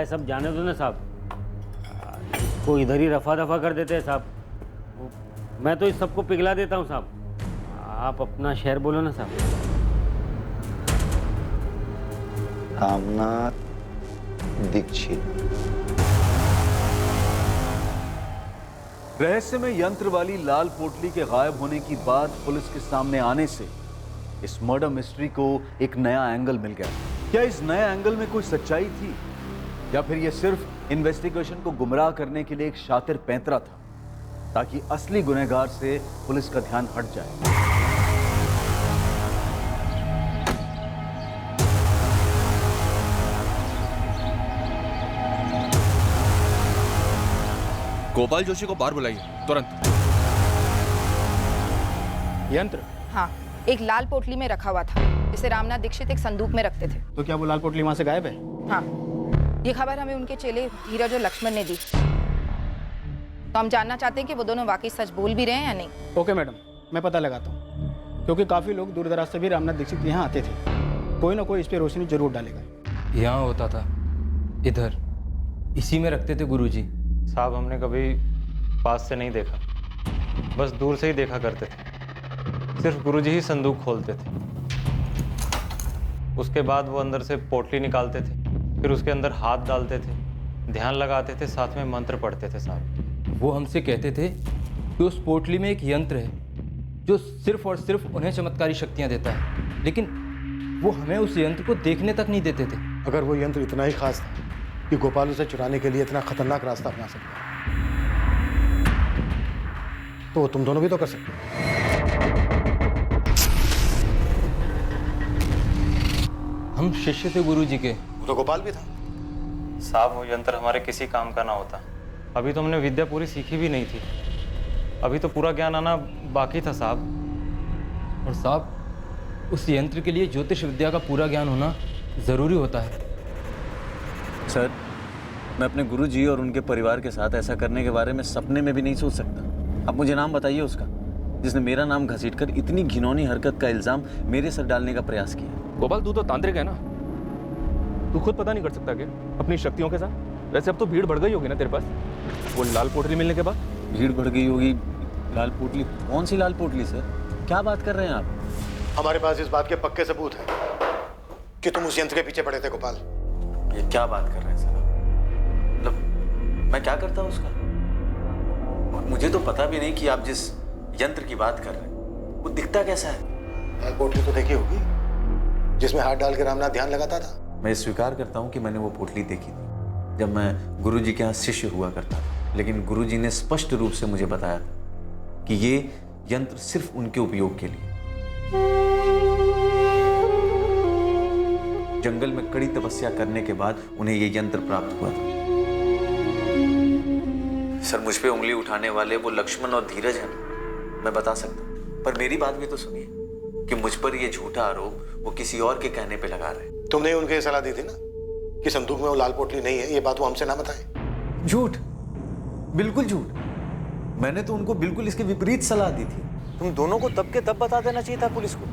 सब जाने दो ना साहब, इसको इधर ही रफा दफा कर देते हैं साहब। मैं तो इस सबको पिघला देता हूँ साहब। आप अपना शहर बोलो ना साहब। रामनाथ दीक्षित। रहस्यमय यंत्र वाली लाल पोटली के गायब होने की बात पुलिस के सामने आने से इस मर्डर मिस्ट्री को एक नया एंगल मिल गया। क्या इस नए एंगल में कोई सच्चाई थी या फिर यह सिर्फ इन्वेस्टिगेशन को गुमराह करने के लिए एक शातिर पैंतरा था ताकि असली गुनहगार से पुलिस का ध्यान हट जाए? गोपाल जोशी को बाहर बुलाइए तुरंत। यंत्र? हाँ, एक लाल पोटली में रखा हुआ था जिसे रामनाथ दीक्षित एक संदूक में रखते थे। तो क्या वो लाल पोटली वहां से गायब है? हाँ, ये खबर हमें उनके चेले धीरज और लक्ष्मण ने दी। तो हम जानना चाहते हैं कि वो दोनों वाकई सच बोल भी रहे हैं या नहीं। ओके मैडम, मैं पता लगाता हूँ, क्योंकि काफी लोग दूर दराज से भी रामनाथ दीक्षित यहाँ आते थे। कोई ना कोई इस पे रोशनी जरूर डालेगा। यहाँ होता था, इधर इसी में रखते थे गुरुजी। साहब हमने कभी पास से नहीं देखा, बस दूर से ही देखा करते थे। सिर्फ गुरुजी ही संदूक खोलते थे। उसके बाद वो अंदर से पोटली निकालते थे, फिर उसके अंदर हाथ डालते थे, ध्यान लगाते थे, साथ में मंत्र पढ़ते थे साहब। वो हमसे कहते थे कि उस पोटली में एक यंत्र है जो सिर्फ और सिर्फ उन्हें चमत्कारी शक्तियाँ देता है, लेकिन वो हमें उस यंत्र को देखने तक नहीं देते थे। अगर वो यंत्र इतना ही खास था कि गोपाल उसे चुराने के लिए इतना खतरनाक रास्ता अपना सकता है, तो तुम दोनों भी तो कर सकते हो। हम शिष्य थे गुरुजी के। वो तो गोपाल भी था। साहब वो यंत्र हमारे किसी काम का ना होता। अभी तो हमने विद्या पूरी सीखी भी नहीं थी, अभी तो पूरा ज्ञान आना बाकी था साहब। और साहब, उस यंत्र के लिए ज्योतिष विद्या का पूरा ज्ञान होना जरूरी होता है। सर, मैं अपने गुरुजी और उनके परिवार के साथ ऐसा करने के बारे में सपने में भी नहीं सोच सकता। अब मुझे नाम बताइए उसका, जिसने मेरा नाम घसीटकर इतनी घिनौनी हरकत का इल्जाम मेरे सर डालने का प्रयास किया। गोपाल, तू तो तांत्रिक है ना, तू खुद पता नहीं कर सकता क्या अपनी शक्तियों के साथ? वैसे अब तो भीड़ बढ़ गई होगी ना तेरे पास, वो लाल पोटली मिलने के बाद। भीड़ बढ़ गई होगी? लाल पोटली? कौन सी लाल पोटली सर, क्या बात कर रहे हैं आप? हमारे पास इस बात के पक्के सबूत हैं कि तुम उस यंत्र के पीछे पड़े थे गोपाल। ये क्या बात कर रहे हैं सर? मतलब मैं क्या करता हूँ उसका? और मुझे तो पता भी नहीं कि आप जिस यंत्र की बात कर रहे हैं वो दिखता कैसा है। लाल पोटली तो देखी होगी जिसमें हाथ डाल के रामनाथ ध्यान लगाता था। मैं स्वीकार करता हूँ कि मैंने वो पोटली देखी थी जब मैं गुरुजी के यहाँ शिष्य हुआ करता था, लेकिन गुरुजी ने स्पष्ट रूप से मुझे बताया था कि ये यंत्र सिर्फ उनके उपयोग के लिए। जंगल में कड़ी तपस्या करने के बाद उन्हें ये यंत्र प्राप्त हुआ था। सर, मुझ पे उंगली उठाने वाले वो लक्ष्मण और धीरज है ना, मैं बता सकता हूँ, पर मेरी बात भी तो सुनिए कि मुझ पर ये झूठा आरोप वो किसी और के कहने पे लगा रहे हैं। तुमने उनको ये सलाह दी थी ना कि संदूक में वो लाल पोटली नहीं है, ये बात वो हमसे ना बताए। झूठ, बिल्कुल झूठ। मैंने तो उनको बिल्कुल इसके विपरीत सलाह दी थी। तुम दोनों को तब के तब बता देना चाहिए था पुलिस को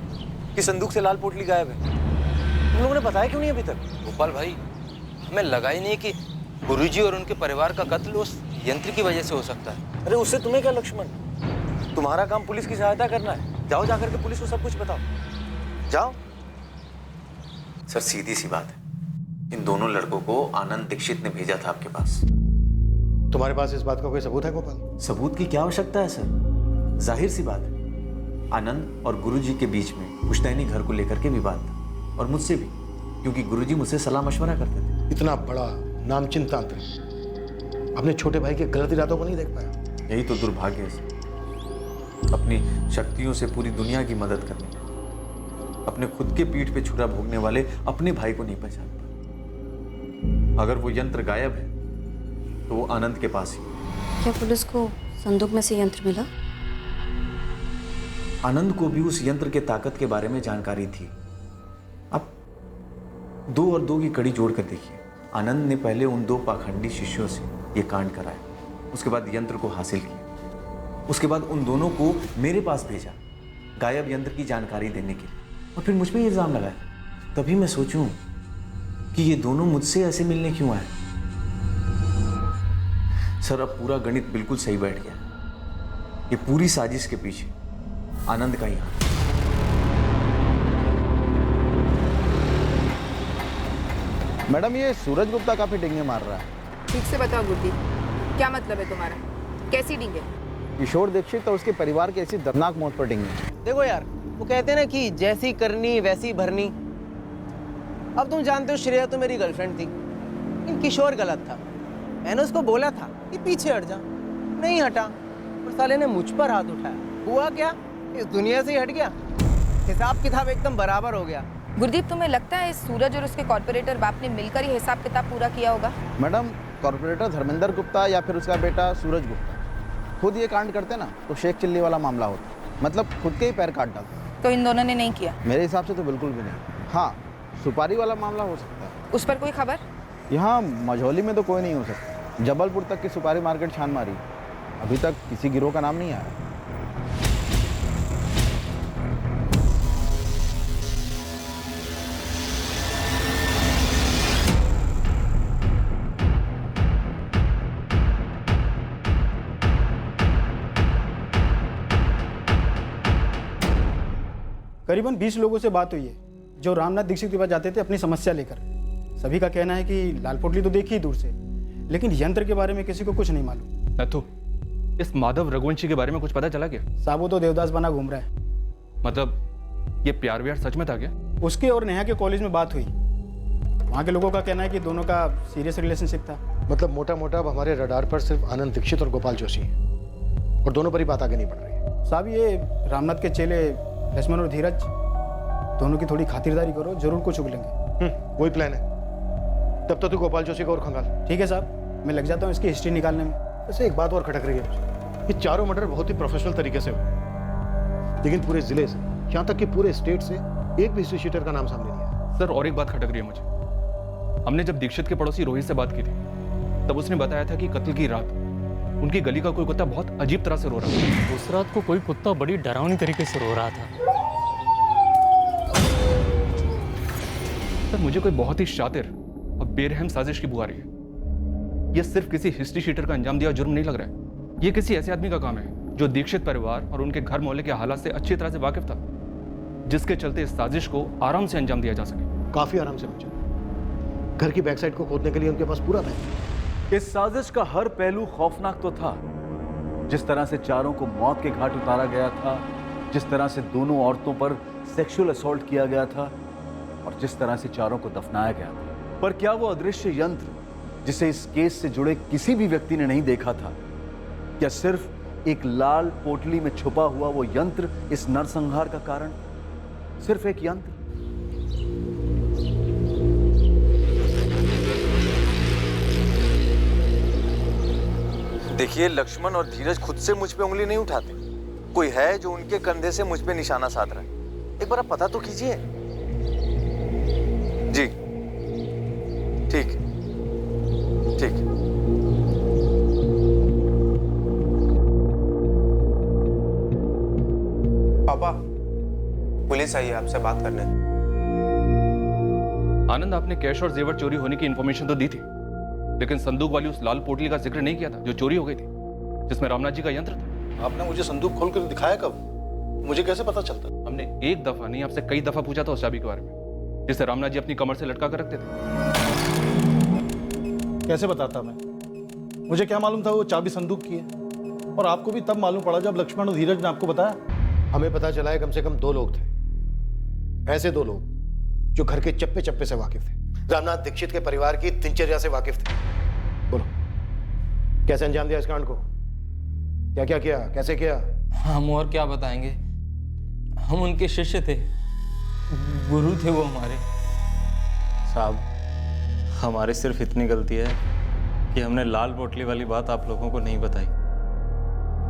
कि संदूक से लाल पोटली गायब है। तुम लोगों ने बताया क्यों नहीं अभी तक? गोपाल भाई, हमें लगा ही नहीं कि गुरुजी और उनके परिवार का कत्ल उस यंत्र की वजह से हो सकता है। अरे उससे तुम्हें क्या लक्ष्मण, तुम्हारा काम पुलिस की सहायता करना है। जाओ जाकर के पुलिस को सब कुछ बताओ, जाओ। सर, सीधी सी बात है, इन दोनों लड़कों को आनंद दीक्षित ने भेजा था आपके पास। तुम्हारे पास इस बात का कोई सबूत है गोपाल? सबूत की क्या आवश्यकता है सर, जाहिर सी बात है। आनंद और गुरुजी के बीच में पुश्तैनी घर को लेकर के विवाद था, और मुझसे भी, क्योंकि गुरुजी मुझसे सलाह मशवरा करते थे। इतना बड़ा नामचीन तांत्रिक अपने छोटे भाई के गलत इरादों को नहीं देख पाया। यही तो दुर्भाग्य है सर, अपनी शक्तियों से पूरी दुनिया की मदद करने, अपने खुद के पीठ पे छुरा भोगने वाले अपने भाई को नहीं पहचान पाए। अगर वो यंत्र गायब है तो वो आनंद के पास ही। क्या पुलिस को संदूक में से यंत्र मिला? आनंद को भी उस यंत्र के ताकत के बारे में जानकारी थी। अब 2 और 2 की कड़ी जोड़कर देखिए, आनंद ने पहले उन 2 पाखंडी शिष्यों से ये कांड कराया, उसके बाद यंत्र को हासिल किया, उसके बाद उन दोनों को मेरे पास भेजा गायब यंत्र की जानकारी देने के लिए, और फिर मुझ पर इल्जाम लगाया। तभी मैं सोचूं कि ये दोनों मुझसे ऐसे मिलने क्यों आए। सर अब पूरा गणित बिल्कुल सही बैठ गया। ये पूरी साजिश के पीछे आनंद का ही हाथ। मैडम, ये सूरज गुप्ता काफी डिंगे मार रहा है। ठीक से बताओ गुड्डी, क्या मतलब है तुम्हारा? कैसी डींगे? किशोर दीक्षित और उसके परिवार की ऐसी दर्दनाक मौत पर डिंगे। देखो यार, वो कहते हैं ना कि जैसी करनी वैसी भरनी। अब तुम जानते हो श्रेया तो मेरी गर्लफ्रेंड थी, लेकिन किशोर गलत था। मैंने उसको बोला था कि पीछे हट जा, नहीं हटा और साले ने मुझ पर हाथ उठाया। हुआ क्या, इस दुनिया से ही हट गया। हिसाब किताब एकदम बराबर हो गया। गुरदीप, तुम्हें लगता है इस सूरज और उसके कॉर्पोरेटर बाप ने मिलकर ही हिसाब किताब पूरा किया होगा? मैडम, कॉर्पोरेटर धर्मेंद्र गुप्ता या फिर उसका बेटा सूरज गुप्ता खुद ये कांड करते ना तो शेख चिल्ली वाला मामला होता, मतलब खुद के ही पैर काट डालते। तो इन दोनों ने नहीं किया? मेरे हिसाब से तो बिल्कुल भी नहीं। हाँ, सुपारी वाला मामला हो सकता है। उस पर कोई खबर? यहाँ मझौली में तो कोई नहीं हो सकता। जबलपुर तक की सुपारी मार्केट छान मारी, अभी तक किसी गिरोह का नाम नहीं आया। करीबन 20 लोगों से बात हुई है जो रामनाथ दीक्षित के पास जाते थे अपनी समस्या लेकर। सभी का कहना है कि लाल पोटली तो देखी ही दूर से, लेकिन यंत्र के बारे में किसी को कुछ नहीं मालूम। नथु, इस माधव रघुवंशी के बारे में कुछ पता चला क्या? साहब, वो तो देवदास बना घूम रहा है। मतलब ये प्यार व्यार सच में था क्या? उसके और नेहा के कॉलेज में बात हुई। वहाँ के लोगों का कहना है कि दोनों का सीरियस रिलेशनशिप था। मतलब मोटा मोटा अब हमारे रडार पर सिर्फ आनंद दीक्षित और गोपाल जोशी हैं और दोनों पर ही बात आगे नहीं बढ़ रही है। साहब, ये रामनाथ के चेले लक्ष्मण और धीरज दोनों की थोड़ी खातिरदारी करो, जरूर कुछ उगलेंगे। वही प्लान है। तब तो तू गोपाल जोशी को और खंगाल। ठीक है साहब, मैं लग जाता हूँ इसकी हिस्ट्री निकालने में। वैसे एक बात और खटक रही है, ये चारों मर्डर बहुत ही प्रोफेशनल तरीके से हुए, लेकिन पूरे जिले से, यहाँ तक कि पूरे स्टेट से एक भी हिस्ट्री शीटर का नाम सामने नहीं आया। सर, और एक बात खटक रही है मुझे। हमने जब दीक्षित के पड़ोसी रोहित से बात की थी, तब उसने बताया था कि कत्ल की रात उनकी गली का कोई कुत्ता बहुत अजीब तरह से रो रहा था। उस रात को कोई कुत्ता बड़ी डरावनी तरीके से रो रहा था। सर, मुझे कोई बहुत ही शातिर और बेरहम साजिश की बुआ रही है। यह सिर्फ किसी हिस्ट्री शीटर का अंजाम दिया जुर्म नहीं लग रहा है। यह किसी ऐसे आदमी का काम है जो दीक्षित परिवार और उनके घर मोहल्ले के हालात से अच्छी तरह से वाकिफ था, जिसके चलते इस साजिश को आराम से अंजाम दिया जा सके। काफी आराम से मुझे घर की बैक साइड को खोदने के लिए उनके पास पूरा था। इस साजिश का हर पहलू खौफनाक तो था। जिस तरह से चारों को मौत के घाट उतारा गया था, जिस तरह से दोनों औरतों पर सेक्सुअल असॉल्ट किया गया था और जिस तरह से चारों को दफनाया गया था। पर क्या वो अदृश्य यंत्र जिसे इस केस से जुड़े किसी भी व्यक्ति ने नहीं देखा था, क्या सिर्फ एक लाल पोटली में छुपा हुआ वो यंत्र इस नरसंहार का कारण? सिर्फ एक यंत्र? देखिए, लक्ष्मण और धीरज खुद से मुझ पे उंगली नहीं उठाते। कोई है जो उनके कंधे से मुझ पे निशाना साध रहा है। एक बार आप पता तो कीजिए। जी, ठीक ठीक। पापा, पुलिस आई है आपसे बात करने। आनंद, आपने कैश और जेवर चोरी होने की इंफॉर्मेशन तो दी थी, लेकिन संदूक वाली उस लाल पोटली का जिक्र नहीं किया था जो चोरी हो गई थी, जिसमें रामनाथ जी का यंत्र था। आपने मुझे संदूक खोल कर दिखाया कब? मुझे कैसे पता चलता? हमने एक दफा नहीं, आपसे कई दफा पूछा था उस चाबी के बारे में, जिसे रामनाथ जी अपनी कमर से लटका कर रखते थे। कैसे बताता मैं? मुझे क्या मालूम था वो चाबी संदूक की है? और आपको भी तब मालूम पड़ा जब लक्ष्मण और धीरज ने आपको बताया। हमें पता चला है कम से कम 2 लोग थे, ऐसे 2 लोग जो घर के चप्पे चप्पे से वाकिफ थे, रामनाथ दीक्षित के परिवार की दिनचर्या से वाकिफ थे। बोलो, कैसे अंजाम दिया इस कांड को? क्या क्या किया, कैसे किया? हम और क्या बताएंगे, हम उनके शिष्य थे, गुरु थे वो हमारे। साहब, हमारी सिर्फ इतनी गलती है कि हमने लाल पोटली वाली बात आप लोगों को नहीं बताई।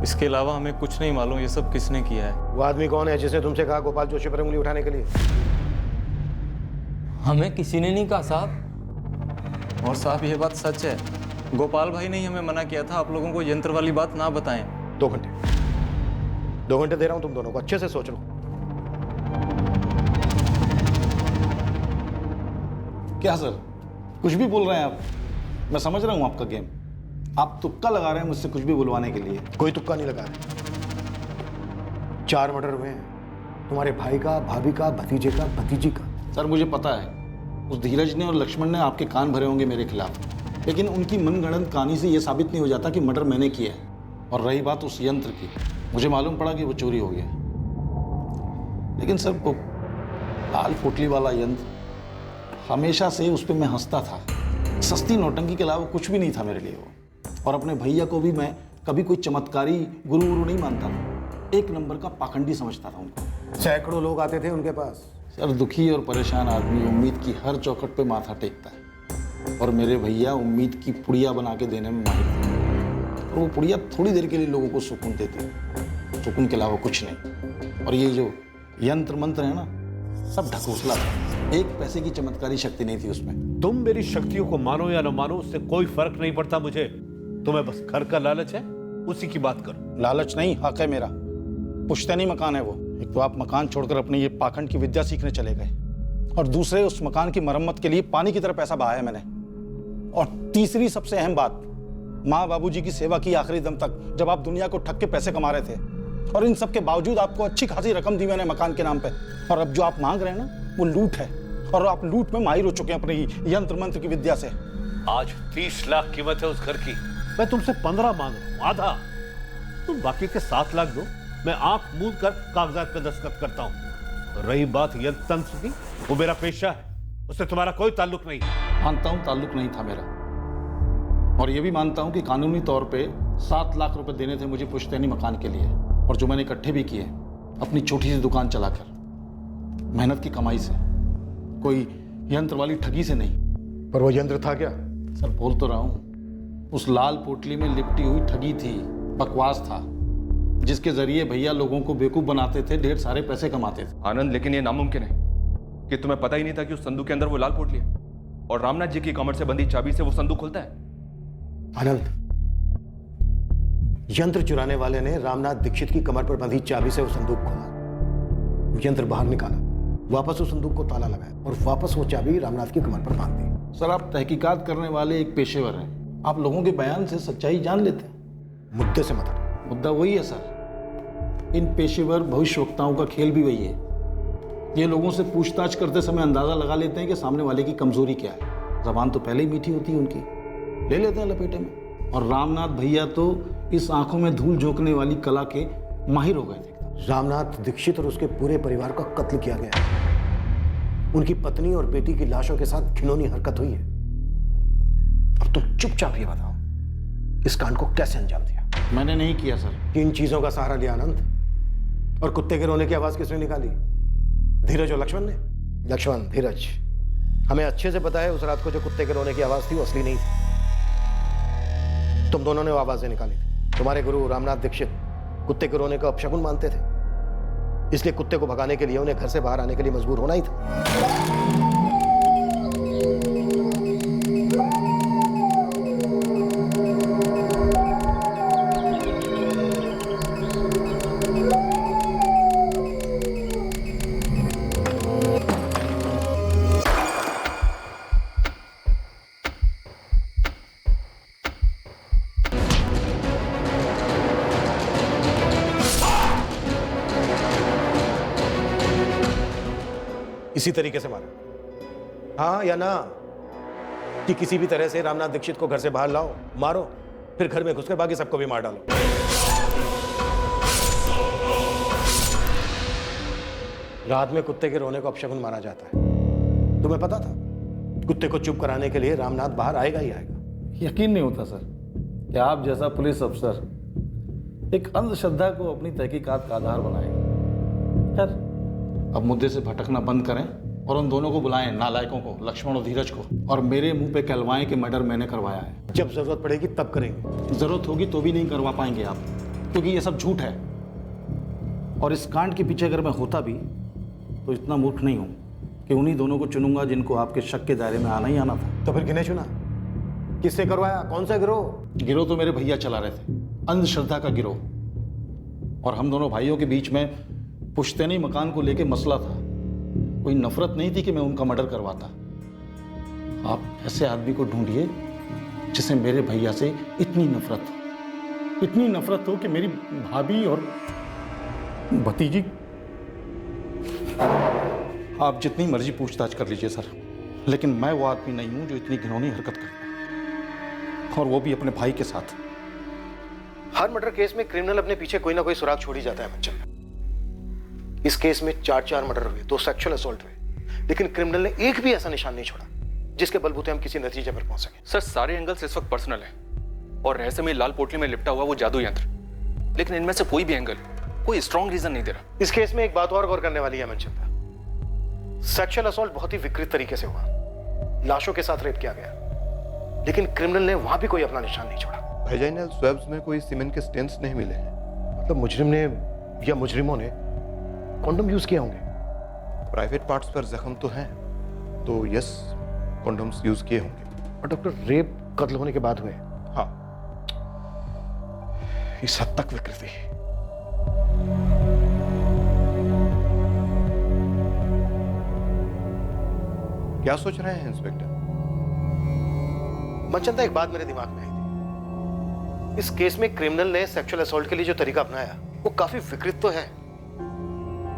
इसके अलावा हमें कुछ नहीं मालूम ये सब किसने किया है। वो आदमी कौन है जिसने तुमसे कहा गोपाल जोशी पर उंगली उठाने के लिए? हमें किसी ने नहीं कहा साहब। और साहब, ये बात सच है, गोपाल भाई ने ही हमें मना किया था आप लोगों को यंत्र वाली बात ना बताएं। 2 घंटे दे रहा हूं तुम दोनों को, अच्छे से सोच लो। क्या सर, कुछ भी बोल रहे हैं आप? मैं समझ रहा हूं आपका गेम। आप तुक्का लगा रहे हैं मुझसे कुछ भी बुलवाने के लिए। कोई तुक्का नहीं लगा रहे। 4 मर्डर हुए हैं, तुम्हारे भाई का, भाभी का, भतीजे का, भतीजी का। सर मुझे पता है उस धीरज ने और लक्ष्मण ने आपके कान भरे होंगे मेरे खिलाफ, लेकिन उनकी मनगढ़ंत कहानी से यह साबित नहीं हो जाता कि मर्डर मैंने किया है। और रही बात उस यंत्र की, मुझे मालूम पड़ा कि वो चोरी हो गया, लेकिन सर वो लाल पोटली वाला यंत्र हमेशा से उस पर मैं हंसता था। सस्ती नौटंकी के अलावा कुछ भी नहीं था मेरे लिए वो। और अपने भैया को भी मैं कभी कोई चमत्कारी गुरु नहीं मानता था, एक नंबर का पाखंडी समझता था उनको। सैकड़ों लोग आते थे उनके पास। सर दुखी और परेशान आदमी उम्मीद की हर चौखट पे माथा टेकता है, और मेरे भैया उम्मीद की पुड़िया बना के देने में माहिर थे। और वो पुड़िया थोड़ी देर के लिए लोगों को सुकून देती है, सुकून के अलावा कुछ नहीं। और ये जो यंत्र मंत्र है ना, सब ढकोसला था, एक पैसे की चमत्कारी शक्ति नहीं थी उसमें। तुम मेरी शक्तियों को मानो या न मानो उससे कोई फर्क नहीं पड़ता मुझे। तुम्हें बस घर का लालच है, उसी की बात करो। लालच नहीं, हक है मेरा। पुश्तैनी मकान है वो। एक तो आप मकान छोड़कर अपनी ये पाखंड की विद्या सीखने चले गए, और दूसरे उस मकान की मरम्मत के लिए पानी की तरह पैसा बहाया मैंने। और तीसरी सबसे अहम बात, माँ बाबूजी की सेवा की आखिरी दम तक, जब आप दुनिया को ठग के पैसे कमा रहे थे। और इन सब के बावजूद आपको अच्छी खासी रकम दी मैंने मकान के नाम पे। और अब जो आप मांग रहे हैं ना, वो लूट है, और आप लूट में माहिर हो चुके हैं अपनी यंत्र मंत्र की विद्या से। आज 30 लाख कीमत है उस घर की, मैं तुमसे 15 मांग रहा हूं, आधा। तुम बाकी के 7 लाख दो, मैं आंख मूंद कर कागजात पे दस्तखत करता हूं। रही बात यंत्र तंत्र की, वो मेरा पेशा है, उससे तुम्हारा कोई ताल्लुक नहीं। मानता हूं ताल्लुक नहीं था मेरा, और ये भी मानता हूं कि कानूनी तौर पे 7 लाख रुपए देने थे मुझे पुश्तैनी मकान के लिए, और जो मैंने इकट्ठे भी किए अपनी छोटी सी दुकान चलाकर, मेहनत की कमाई से, कोई यंत्र वाली ठगी से नहीं। पर वो यंत्र था क्या? सर बोल तो रहा हूं, उस लाल पोटली में लिपटी हुई ठगी थी, बकवास था, जिसके जरिए भैया लोगों को बेवकूफ बनाते थे, ढेर सारे पैसे कमाते थे। आनंद, लेकिन ये नामुमकिन है कि तुम्हें पता ही नहीं था कि उस संदूक के अंदर वो लाल पोटली है, और रामनाथ जी की कमर से बंधी चाबी से वो संदूक खुलता है। आनंद, यंत्र चुराने वाले ने रामनाथ दीक्षित की कमर पर बंधी चाबी से वो संदूक खोला, यंत्र बाहर निकाला, वापस उस संदूक को ताला लगाया, और वापस वो चाबी रामनाथ की कमर पर बांध दी। सर आप तहकीकात करने वाले एक पेशेवर हैं, आप लोगों के बयान से सच्चाई जान लेते हैं। मुद्दे से मत। मुद्दा वही है सर, इन पेशेवर भविष्यवक्ताओं का खेल भी वही है। ये लोगों से पूछताछ करते समय अंदाजा लगा लेते हैं कि सामने वाले की कमजोरी क्या है। जबान तो पहले ही मीठी होती है उनकी, ले लेते हैं लपेटे में। और रामनाथ भैया तो इस आंखों में धूल झोंकने वाली कला के माहिर हो गए थे। रामनाथ दीक्षित और उसके पूरे परिवार का कत्ल किया गया, उनकी पत्नी और बेटी की लाशों के साथ घिनौनी हरकत हुई है। अब तुम चुपचाप ये बताओ, इस कांड को कैसे अंजाम दिया? मैंने नहीं किया सर। किन चीजों का सहारा लिया आनंद? और कुत्ते के रोने की आवाज किसने निकाली? धीरज और लक्ष्मण ने? लक्ष्मण, धीरज, हमें अच्छे से पता है उस रात को जो कुत्ते के रोने की आवाज थी वो असली नहीं थी, तुम दोनों ने वो आवाजें निकाली थी। तुम्हारे गुरु रामनाथ दीक्षित कुत्ते के रोने का अपशकुन मानते थे, इसलिए कुत्ते को भगाने के लिए उन्हें घर से बाहर आने के लिए मजबूर होना ही था। इसी तरीके से मारो, हाँ या ना, कि किसी भी तरह से रामनाथ दीक्षित को घर से बाहर लाओ, मारो, फिर घर में घुसकर बाकी सबको भी मार डालो। रात में कुत्ते के रोने को अपशकुन माना जाता है, तुम्हें पता था? कुत्ते को चुप कराने के लिए रामनाथ बाहर आएगा ही आएगा। यकीन नहीं होता सर कि आप जैसा पुलिस अफसर एक अंधश्रद्धा को अपनी तहकीकात का आधार बनाएगा। खैर, अब मुद्दे से भटकना बंद करें और उन दोनों को बुलाएं, नालायकों को, लक्ष्मण और धीरज को, और मेरे मुंह पे कहलवाएं कि मर्डर मैंने करवाया है। जब जरूरत पड़ेगी तब करेंगे। जरूरत होगी तो भी नहीं करवा पाएंगे आप, क्योंकि ये सब झूठ है। और इस कांड के पीछे अगर मैं होता भी तो इतना मूर्ख नहीं हूं कि उन्हीं दोनों को चुनूंगा जिनको आपके शक के दायरे में आना ही आना था। तो फिर किन्हें चुना? किससे करवाया? कौन सा गिरोह? गिरोह तो मेरे भैया चला रहे थे, अंधश्रद्धा का गिरोह। और हम दोनों भाइयों के बीच में पुश्तैनी मकान को लेके मसला था, कोई नफरत नहीं थी कि मैं उनका मर्डर करवाता। आप ऐसे आदमी को ढूंढिए जिसे मेरे भैया से इतनी नफरत हो कि मेरी भाभी और भतीजी। आप जितनी मर्जी पूछताछ कर लीजिए सर, लेकिन मैं वो आदमी नहीं हूं जो इतनी घिनौनी हरकत करता है, और वो भी अपने भाई के साथ। हर मर्डर केस में क्रिमिनल अपने पीछे कोई ना कोई सुराग छोड़ ही जाता है मंचन। इस केस में 4 मर्डर हुए, 2 सेक्सुअल असॉल्ट हुए, लेकिन क्रिमिनल ने एक भी ऐसा निशान नहीं छोड़ा जिसके बलबूते हम किसी नतीजे पर पहुंच सके। सर सारे एंगल्स इस वक्त पर्सनल है और रहस्यमय लाल पोटली में लिपटा हुआ वो जादू यंत्र, लेकिन इनमें से कोई भी एंगल कोई स्ट्रॉन्ग रीजन नहीं दे रहा। इस केस में एक बात और गौर करने वाली है मनचंदा, सेक्सुअल असॉल्ट बहुत ही विकृत तरीके से हुआ, लाशों के साथ रेप किया गया, लेकिन क्रिमिनल ने वहां भी कोई अपना निशान नहीं छोड़ा। वेजाइनल स्वैब्स में कोई सीमेन के स्टेन्स नहीं मिले हैं। मतलब मुजरिम ने या मुजरिमों ने कॉन्डोम यूज किए होंगे। प्राइवेट पार्ट्स पर जख्म तो हैं, तो यस कॉन्डोम्स यूज किए होंगे। और डॉक्टर, रेप कत्ल होने के बाद हुए? हाँ, इस हद तक विकृति। क्या सोच रहे हैं इंस्पेक्टर? मनचंदा, एक बात मेरे दिमाग में आई थी। इस केस में क्रिमिनल ने सेक्सुअल असॉल्ट के लिए जो तरीका अपनाया वो काफी विकृत तो है,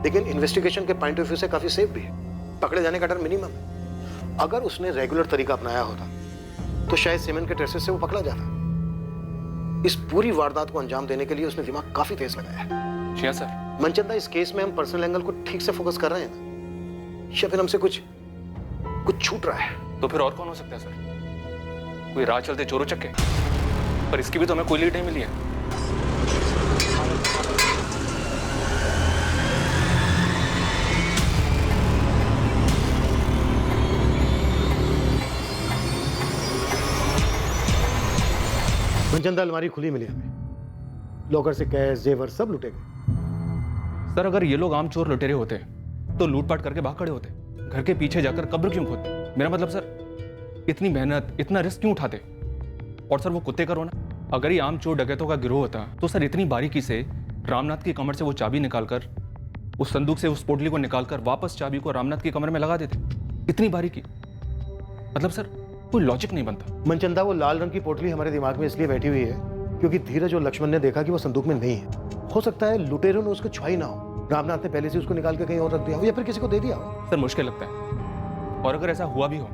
लेकिन इन्वेस्टिगेशन के पॉइंट ऑफ व्यू से काफी सेफ भी है। पकड़े जाने का डर मिनिमम है। अगर उसने रेगुलर तरीका अपनाया होता तो शायद सीमेन के ट्रेसेस से वो पकड़ा जाता। इस पूरी वारदात को अंजाम देने के लिए उसने दिमाग काफी तेज लगाया है। जी सर। मनचंदा, इस केस में हम पर्सनल एंगल को ठीक से फोकस कर रहे हैं ना, या फिर हमसे कुछ छूट रहा है? तो फिर और कौन हो सकता है सर? कोई राह चलते चोरों चक्के? पर इसकी भी तो हमें कोई लीड नहीं मिली है। मनचंदा, अलमारी खुली मिली हमें, लॉकर से कैश जेवर सब लुटे गए। सर अगर ये लोग आम चोर लुटेरे होते तो लूटपाट करके भाग खड़े होते, घर के पीछे जाकर कब्र क्यों खोदते? मेरा मतलब सर इतनी मेहनत इतना रिस्क क्यों उठाते? और सर वो कुत्ते का रोना, अगर ये आम चोर डकैतों का गिरोह होता तो सर इतनी बारीकी से रामनाथ की कमर से वो चाबी निकालकर, उस संदूक से उस पोटली को निकालकर वापस चाबी को रामनाथ की कमर में लगा देते। इतनी बारीकी, मतलब सर कोई लॉजिक नहीं बनता। मनचंदा, वो लाल रंग की पोटली हमारे दिमाग में इसलिए बैठी हुई है क्योंकि धीरज और लक्ष्मण ने देखा कि वो संदूक में नहीं है। हो सकता है लुटेरों ने उसको छुआ ही ना हो, रामनाथ ने पहले से उसको निकाल के कहीं और रख दिया हो या फिर किसी को दे दिया हो। सर मुश्किल लगता है, और अगर ऐसा हुआ भी हो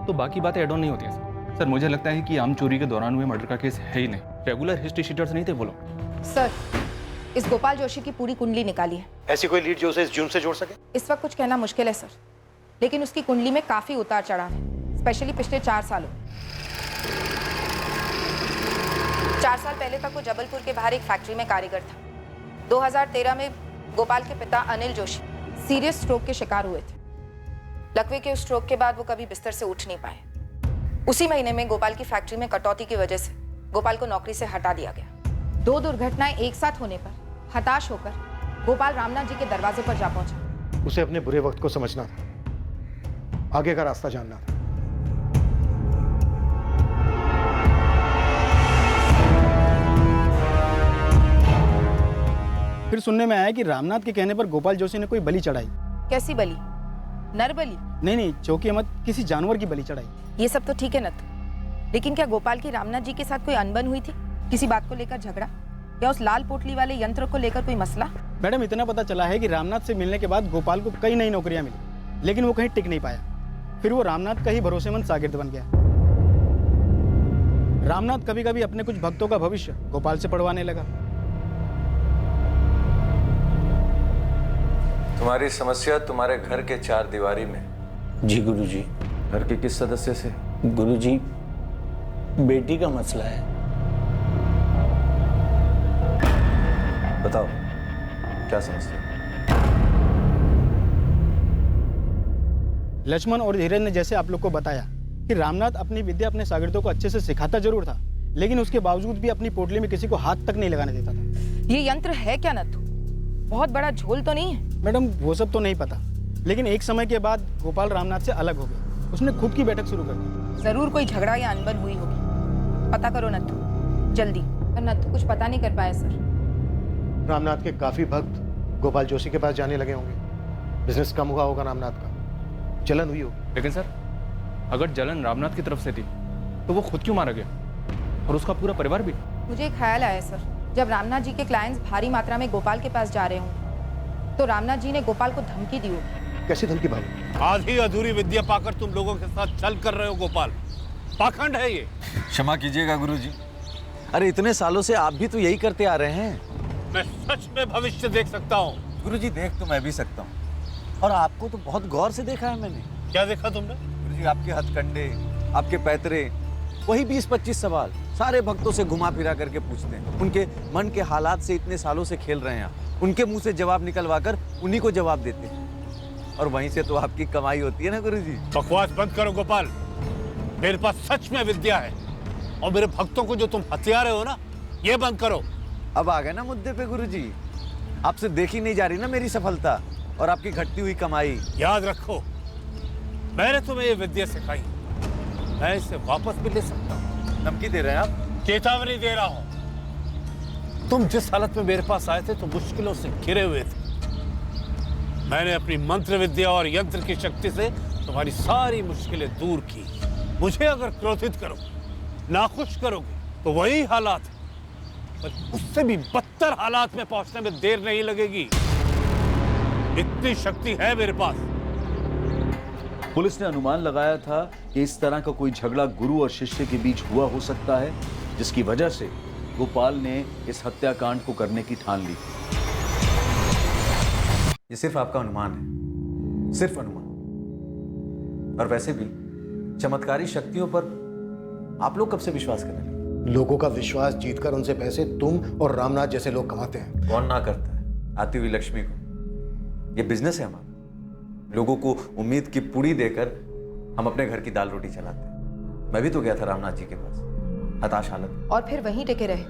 तो बाकी बातें एड ऑन नहीं होती है। सर मुझे लगता है कि आम चोरी के दौरान हुए मर्डर का केस है ही नहीं, रेगुलर हिस्ट्री शीटर्स नहीं थे वो लोग। सर, इस गोपाल जोशी की पूरी कुंडली निकाली है। ऐसी कोई लीड जो उसे इस जुर्म से जोड़ सके? इस वक्त कुछ कहना मुश्किल है सर, लेकिन उसकी कुंडली में काफी उतार चढ़ाव है, स्पेशली पिछले 4 सालों। 4 साल पहले तक वो जबलपुर के बाहर एक फैक्ट्री में कारीगर था। 2013 में गोपाल के पिता अनिल जोशी सीरियस स्ट्रोक के शिकार हुए थे। लकवे के उस स्ट्रोक के बाद वो कभी बिस्तर से उठ नहीं पाए। उसी महीने में गोपाल की फैक्ट्री में कटौती की वजह से गोपाल को नौकरी से हटा दिया गया। 2 दुर्घटनाएं एक साथ होने पर हताश होकर गोपाल रामनाथ जी के दरवाजे पर जा पहुंचा। उसे अपने बुरे वक्त को समझना था, आगे का रास्ता जानना था। फिर सुनने में आया कि रामनाथ के कहने पर गोपाल जोशी ने कोई बलि चढ़ाई। कैसी बलि? नर बलि? नहीं, चौकी मत, किसी जानवर की बलि चढ़ाई। ये सब तो ठीक है नथु, लेकिन क्या गोपाल की रामनाथ जी के साथ कोई अनबन हुई थी? किसी बात को लेकर झगड़ा, या उस लाल पोटली वाले यंत्र को लेकर कोई मसला? मैडम, इतना पता चला है कि रामनाथ से मिलने के बाद गोपाल को कई नई नौकरियां मिली, लेकिन वो कहीं टिक नहीं पाया। फिर वो रामनाथ का ही भरोसेमंद शागिर्द बन गया। रामनाथ कभी कभी अपने कुछ भक्तों का भविष्य गोपाल से पढ़वाने लगा। तुम्हारी समस्या तुम्हारे घर के 4 दीवारी में। जी गुरुजी। घर के किस सदस्य से? गुरुजी, बेटी का मसला है। बताओ क्या समस्या? लक्ष्मण और धीरज ने जैसे आप लोग को बताया कि रामनाथ अपनी विद्या अपने शागिर्दों को अच्छे से सिखाता जरूर था, लेकिन उसके बावजूद भी अपनी पोटली में किसी को हाथ तक नहीं लगाने देता था। ये यंत्र है क्या नथु? बहुत बड़ा झोल तो नहीं है? मैडम, वो सब तो नहीं पता, लेकिन एक समय के बाद गोपाल रामनाथ से अलग हो गया। उसने खुद की बैठक शुरू कर दी। जरूर कोई झगड़ा या अनबन हुई होगी। पता करो नथु, जल्दी। पर नथु कुछ पता नहीं कर पाया सर। रामनाथ के काफी भक्त गोपाल जोशी के पास जाने लगे होंगे। बिजनेस कम हुआ होगा रामनाथ का, जलन हुई होगी। लेकिन सर, अगर जलन रामनाथ की तरफ से थी तो वो खुद क्यों मारा गया, और उसका पूरा परिवार भी? मुझे एक ख्याल आया सर, जब रामनाथ जी के क्लाइंट्स भारी मात्रा में गोपाल के पास जा रहे हों तो रामनाथ जी ने गोपाल को धमकी दी होगी। कैसी धमकी भाई? आधी अधूरी विद्या पाकर तुम लोगों के साथ छल कर रहे हो गोपाल, पाखंड है ये। क्षमा कीजिएगा गुरुजी, अरे इतने सालों से आप भी तो यही करते आ रहे हैं। मैं सच में भविष्य देख सकता हूँ। गुरुजी देख तो मैं भी सकता हूँ, और आपको तो बहुत गौर से देखा है मैंने। क्या देखा तुमने? गुरुजी आपके हथकंडे, आपके पैतरे, वही 20-25 सवाल सारे भक्तों से घुमा फिरा करके पूछते हैं। उनके मन के हालात से इतने सालों से खेल रहे हैं आप, उनके मुंह से जवाब निकलवा कर उन्हीं को जवाब देते हैं, और वहीं से तो आपकी कमाई होती है ना गुरुजी। बकवास बंद करो गोपाल, मेरे पास सच में विद्या है, और मेरे भक्तों को जो तुम हथिया रहे हो ना, ये बंद करो। अब आ गए ना मुद्दे पे गुरुजी, आपसे देखी नहीं जा रही ना मेरी सफलता और आपकी घटती हुई कमाई। याद रखो, मैंने तुम्हें ये विद्या सिखाई, मैं इसे वापस भी ले सकता हूँ। धमकी दे रहे हैं आप? चेतावनी दे रहा हूँ। तुम जिस हालत में मेरे पास आए थे तो मुश्किलों से घिरे हुए थे, मैंने अपनी मंत्र विद्या और यंत्र की शक्ति से तुम्हारी सारी मुश्किलें दूर की। मुझे अगर क्रोधित करोगे, नाखुश करोगे, तो वही हालात है, पर उससे भी बदतर हालात में पहुंचने में देर नहीं लगेगी। इतनी शक्ति है मेरे पास। पुलिस ने अनुमान लगाया था कि इस तरह का कोई झगड़ा गुरु और शिष्य के बीच हुआ हो सकता है, जिसकी वजह से गोपाल ने इस हत्याकांड को करने की ठान ली। ये सिर्फ आपका अनुमान है, सिर्फ अनुमान। और वैसे भी चमत्कारी शक्तियों पर आप लोग कब से विश्वास करने लगे? लोगों का विश्वास जीतकर उनसे पैसे तुम और रामनाथ जैसे लोग कमाते हैं। कौन ना करता है आती हुई लक्ष्मी को? ये बिजनेस है हमारा, लोगों को उम्मीद की पूड़ी देकर हम अपने घर की दाल रोटी चलाते हैं। मैं भी तो गया था रामनाथ जी के पास, हताश हालत। और फिर वहीं टिके रहे,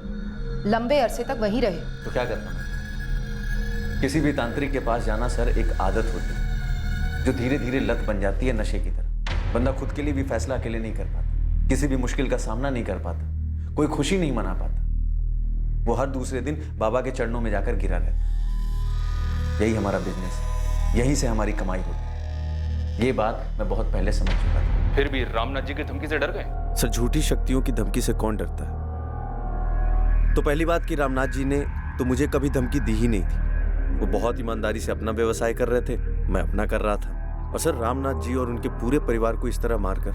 लंबे अरसे तक वहीं रहे। तो क्या करता मैं? किसी भी तांत्रिक के पास जाना सर एक आदत होती है, जो धीरे धीरे लत बन जाती है नशे की तरह। बंदा खुद के लिए भी फैसला अकेले नहीं कर पाता, किसी भी मुश्किल का सामना नहीं कर पाता, कोई खुशी नहीं मना पाता। वो हर दूसरे दिन बाबा के चरणों में जाकर गिरा रहता। यही हमारा बिजनेस है, यहीं से हमारी कमाई होती है। ये बात मैं बहुत पहले समझ चुका था। फिर भी रामनाथ जी की धमकी से डर गए? सर, झूठी शक्तियों की धमकी से कौन डरता है? तो पहली बात कि रामनाथ जी ने तो मुझे कभी धमकी दी ही नहीं थी। वो बहुत ईमानदारी से अपना व्यवसाय कर रहे थे, मैं अपना कर रहा था। और सर, रामनाथ जी और उनके पूरे परिवार को इस तरह मारकर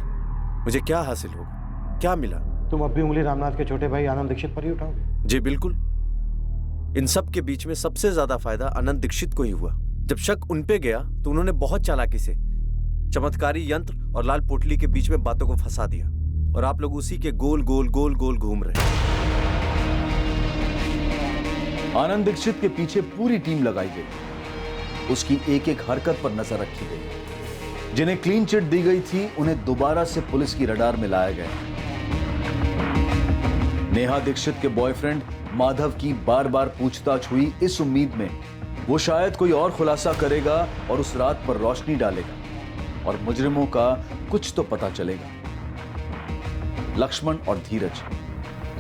मुझे क्या हासिल होगा, क्या मिला? तुम अब भी उंगली रामनाथ के छोटे भाई आनंद दीक्षित पर ही उठाओगे? जी बिल्कुल। इन सब के बीच में सबसे ज्यादा फायदा आनंद दीक्षित को ही हुआ। जब शक उन पे गया तो उन्होंने बहुत चालाकी से चमत्कारी यंत्र और लाल पोटली के बीच में बातों को फंसा दिया, और आप लोग उसी के गोल गोल गोल गोल घूम रहे हैं। आनंद दीक्षित के पीछे पूरी टीम लगाई गई, उसकी एक एक हरकत पर नजर रखी गई। जिन्हें क्लीन चिट दी गई थी उन्हें दोबारा से पुलिस की रडार में लाया गया। नेहा दीक्षित के बॉयफ्रेंड माधव की बार बार पूछताछ हुई, इस उम्मीद में वो शायद कोई और खुलासा करेगा और उस रात पर रोशनी डालेगा और मुजरिमों का कुछ तो पता चलेगा। लक्ष्मण और धीरज,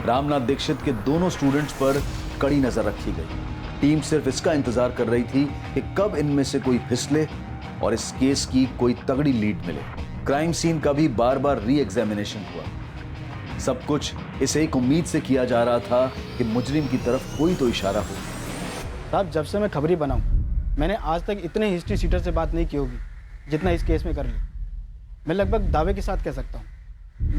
रामनाथ दीक्षित के दोनों स्टूडेंट्स पर कड़ी नजर रखी गई। टीम सिर्फ इसका इंतजार कर रही थी कि कब इनमें से कोई फिसले और इस केस की कोई तगड़ी लीड मिले। क्राइम सीन का भी बार बार री एग्जामिनेशन हुआ। सब कुछ इस एक उम्मीद से किया जा रहा था कि मुजरिम की तरफ कोई तो इशारा हो। साहब, जब से मैं खबरी बना हूँ मैंने आज तक इतने हिस्ट्री शीटर से बात नहीं की होगी जितना इस केस में कर ली। मैं लगभग दावे के साथ कह सकता हूँ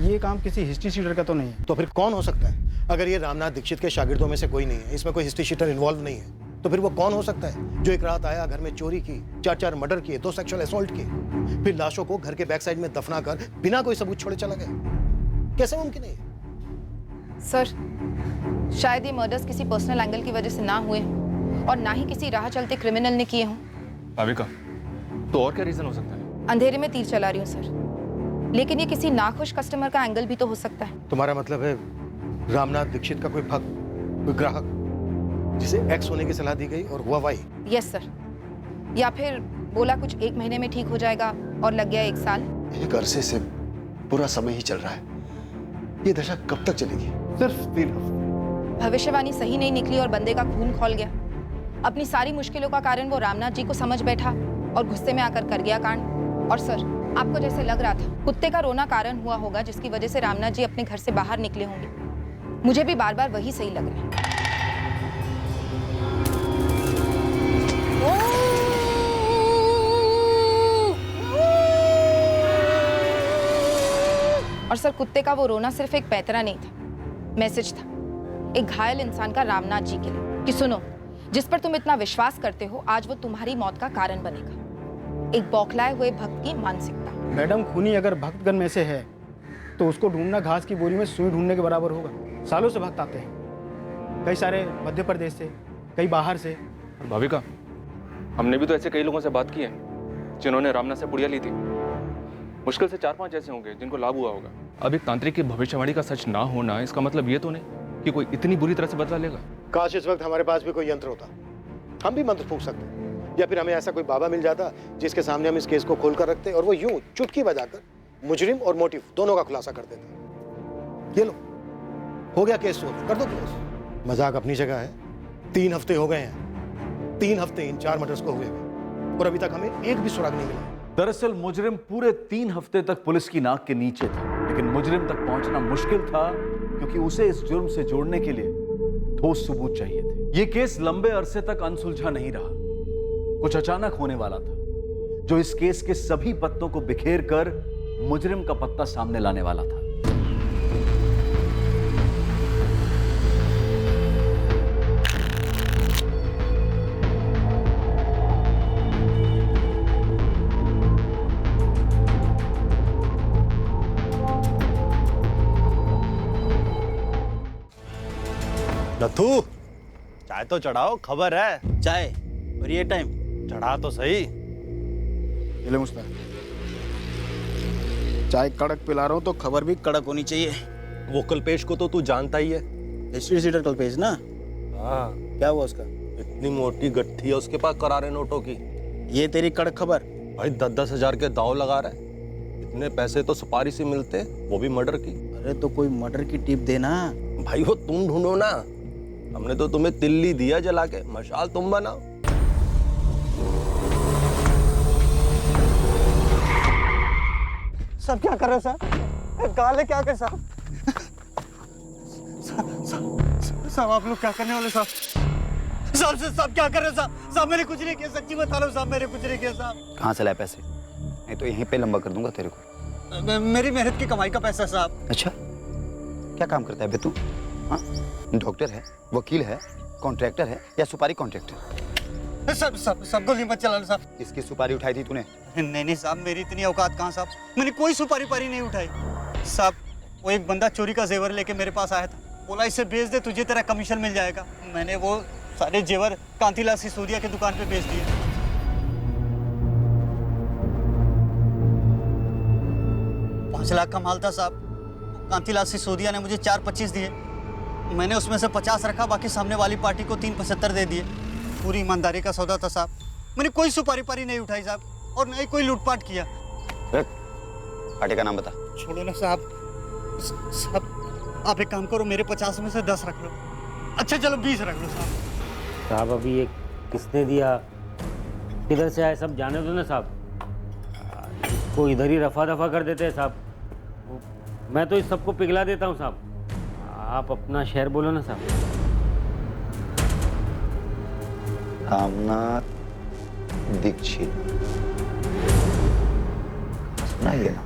ये काम किसी हिस्ट्री शीटर का तो नहीं है। तो फिर कौन हो सकता है? अगर ये रामनाथ दीक्षित के शागिर्दों में से कोई नहीं है, इसमें कोई हिस्ट्री शीटर इन्वॉल्व नहीं है, तो फिर वो कौन हो सकता है जो एक रात आया, घर में चोरी की, 4 मर्डर किए, 2 सेक्सुअल असॉल्ट किए, फिर लाशों को घर के बैक साइड में दफना कर बिना कोई सबूत छोड़े चला गया? कैसे मुमकिन है? सर, शायद ये मर्डर्स किसी पर्सनल एंगल की वजह से ना हुए और ना ही किसी राह चलते क्रिमिनल ने किए हों। भाविका, तो और क्या रीजन हो सकता है? अंधेरे में तीर चला रही हूँ सर, लेकिन ये किसी नाखुश कस्टमर का एंगल भी तो हो सकता है। तुम्हारा मतलब है रामनाथ दीक्षित का कोई भक्त, कोई ग्राहक जिसे एक्स होने की सलाह दी गई और हुआ वाई? Yes sir. या फिर बोला कुछ 1 महीने में ठीक हो जाएगा और लग गया 1 साल। एक अरसे से पूरा समय ही चल रहा है, ये दशा कब तक चलेगी? सिर्फ 3 हफ्ते। भविष्यवाणी सही नहीं निकली और बंदे का खून खौल गया। अपनी सारी मुश्किलों का कारण वो रामनाथ जी को समझ बैठा और गुस्से में आकर कर गया कांड। और सर, आपको जैसे लग रहा था कुत्ते का रोना कारण हुआ होगा जिसकी वजह से रामनाथ जी अपने घर से बाहर निकले होंगे, मुझे भी बार बार वही सही लग रहा है। और सर, कुत्ते का वो रोना सिर्फ एक पैतरा नहीं था, मैसेज था एक घायल इंसान का रामनाथ जी के लिए कि सुनो, जिस पर तुम इतना विश्वास करते हो आज वो तुम्हारी मौत का कारण बनेगा। एक बौखलाए हुए भक्त की मानसिकता। मैडम, खूनी अगर भक्तगण में से है तो उसको ढूंढना घास की बोरी में सुई ढूंढने के बराबर होगा। सालों से भक्त आते हैं, कई सारे मध्य प्रदेश से, कई बाहर से। भाविका, हमने भी तो ऐसे कई लोगों से बात की है जिन्होंने रामनाथ से पुड़िया ली थी। मुश्किल से 4-5 ऐसे होंगे जिनको लाभ हुआ होगा। अब एक तांत्रिक की भविष्यवाणी का सच ना होना इसका मतलब ये तो नहीं कि कोई इतनी बुरी तरह से बदला लेगा। काश इस वक्त हमारे पास भी कोई यंत्र होता, हम भी मंत्र फूंक सकते, या फिर हमें ऐसा कोई बाबा मिल जाता जिसके सामने हम इस केस को खोल कर रखते और वो यूं चुटकी बजाकर मुजरिम और मोटिव दोनों का खुलासा कर देता। ये लो, हो गया केस सोल्व, कर दो क्लोज। मजाक अपनी जगह है, 3 हफ्ते हो गए हैं, 3 हफ्ते इन 4 मर्डर्स को हुए हुए और अभी तक हमें एक भी सुराग नहीं मिला। दरअसल मुजरिम पूरे 3 हफ्ते तक पुलिस की नाक के नीचे था, लेकिन मुजरिम तक पहुंचना मुश्किल था क्योंकि उसे इस जुर्म से जोड़ने के लिए ठोस सबूत चाहिए थे। यह केस लंबे अरसे तक अनसुलझा नहीं रहा, कुछ अचानक होने वाला था जो इस केस के सभी पत्तों को बिखेर कर मुजरिम का पत्ता सामने लाने वाला था। नथु, चाय तो चढ़ाओ, खबर है। चाय और ये टाइम चढ़ा तो सही। ये ले मुस्ताक, चाय कड़क पिला रहा हूँ तो खबर भी कड़क होनी चाहिए। वो कल्पेश को तो तू जानता ही है। हिस्ट्री सीटर कल्पेश ना? हाँ। क्या हुआ उसका? इतनी मोटी गट्ठी है उसके पास करारे नोटों की। ये तेरी कड़क खबर? भाई 10-10 हजार के दाव लगा रहा है। इतने पैसे तो सुपारी से मिलते, वो भी मर्डर की। अरे तो कोई मर्डर की टिप देना। भाई वो तुम ढूंढो ना, हमने तो तुम्हें तिल्ली दिया जला के, मशाल तुम बनाओ। सब क्या कर रहे हो साहब? गाले क्या कर साहब? साहब आप लोग क्या करने वाले साहब? साहब क्या कर रहे हो साहब? साहब मैंने कुछ नहीं किया, सच्ची बता रहा हूँ साहब, मैंने कुछ नहीं किया साहब। कहाँ से लाए पैसे? नहीं तो यहीं पे लंबा कर दूंगा तेरे को। मेरी मेहनत की कमाई का पैसा साहब। अच्छा, क्या काम करता है बे तू? हाँ, डॉक्टर है, वकील है, कॉन्ट्रैक्टर है या सुपारी कॉन्ट्रैक्टर? सब गोली मत चलाना साहब। किसकी सुपारी उठाई थी तूने? नहीं साहब, मेरी इतनी औकात कहाँ साहब, मैंने कोई सुपारी पारी नहीं उठाई साहब। वो एक बंदा चोरी का जेवर लेके मेरे पास आया था, बोला इसे बेच दे, तुझे तेरा कमीशन मिल जाएगा। मैंने वो सारे जेवर कांतीलाल सिसोदिया की दुकान पे बेच दिए। $5 लाख का माल था साहब। कांतीलाल सिसोदिया ने मुझे 4.25 दिए, मैंने उसमें से 50 रखा, बाकी सामने वाली पार्टी को 3.75 दे दिए। पूरी ईमानदारी का सौदा था साहब, मैंने कोई सुपारी पारी नहीं उठाई साहब, और नहीं कोई लूटपाट किया। पार्टी का नाम बता। छोड़ो ना साहब। साहब आप एक काम करो, मेरे 50 में से 10 रख लो। अच्छा चलो 20 रख लो साहब। साहब अभी ये किसने दिया, किधर से आए, सब जाने दो ना साहब। इसको इधर ही रफा दफा कर देते हैं साहब, मैं तो इस सबको पिघला देता हूँ साहब। आप अपना शहर बोलो ना साहब। रामनाथ दीक्षित, सुना ही है ना?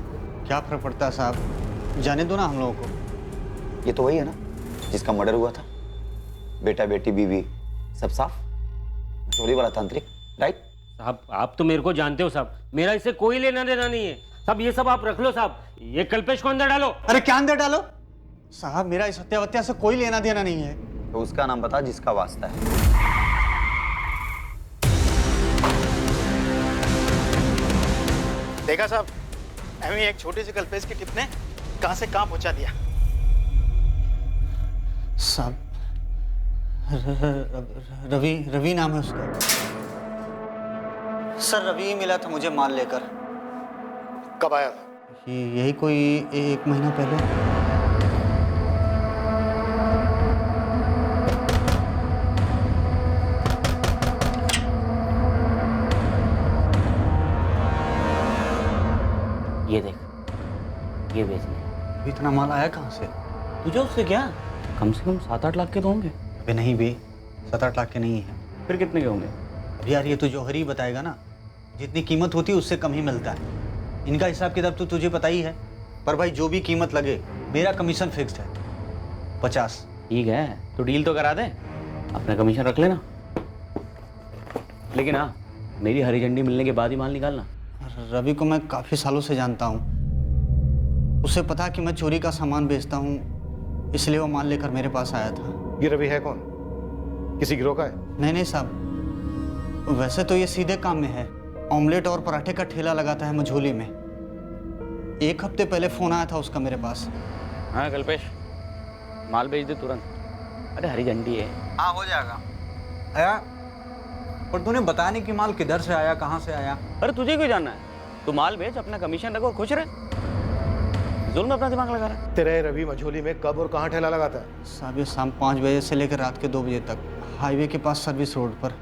क्या फर्क पड़ता है साहब, जाने दो ना हम लोगों को। ये तो वही है ना जिसका मर्डर हुआ था, बेटा बेटी बीवी सब साफ, चोरी वाला तांत्रिक, राइट? साहब आप तो मेरे को जानते हो साहब, मेरा इससे कोई लेना देना नहीं है साहब। ये सब आप रख लो साहब, ये कल्पेश को अंदर डालो। अरे क्या अंदर डालो साहब, मेरा इस हत्या से कोई लेना देना नहीं है। तो उसका नाम बता जिसका वास्ता है। देखा साहब, हमें एक छोटी सी कल्पेश की टिप ने कहां से कहां पहुंचा दिया। साहब रवि नाम है उसका। सर रवि ही मिला था मुझे माल लेकर। कब आया था? यही कोई 1 महीना पहले। इतना माल आया कहाँ से? तुझे उससे क्या? कम से कम 7-8 लाख के तो होंगे। अबे नहीं बे, 7-8 लाख के नहीं है। फिर कितने के होंगे? अभी यार ये तो जौहरी ही बताएगा ना, जितनी कीमत होती है उससे कम ही मिलता है। इनका हिसाब किताब तो तुझे पता ही है। पर भाई जो भी कीमत लगे, मेरा कमीशन फिक्स्ड है 50। ठीक है, तो डील तो करा दे, अपना कमीशन रख लेना। लेकिन हाँ, मेरी हरी झंडी मिलने के बाद ही माल निकालना। रवि को मैं काफ़ी सालों से जानता हूँ। उसे पता कि मैं चोरी का सामान बेचता हूँ, इसलिए वो माल लेकर मेरे पास आया था। ये रवि है कौन? किसी गिरोह का है? नहीं साहब, वैसे तो ये सीधे काम में है। ऑमलेट और पराठे का ठेला लगाता है मझोली में। 1 हफ्ते पहले फ़ोन आया था उसका मेरे पास। हाँ कल्पेश, माल भेज दे तुरंत। अरे हरी झंडी है। हाँ हो जाएगा। आया, और तूने बताया नहीं कि माल किधर से आया, कहाँ से आया। अरे तुझे क्यों जानना है? तू माल बेच, अपना कमीशन रखो और खुश रहे। जुल्म में अपना दिमाग लगा रहा है। तेरे रवि मझोली में कब और कहाँ ठेला लगाता है? साहब ये शाम 5 बजे से लेकर रात के 2 बजे तक, हाईवे के पास सर्विस रोड पर।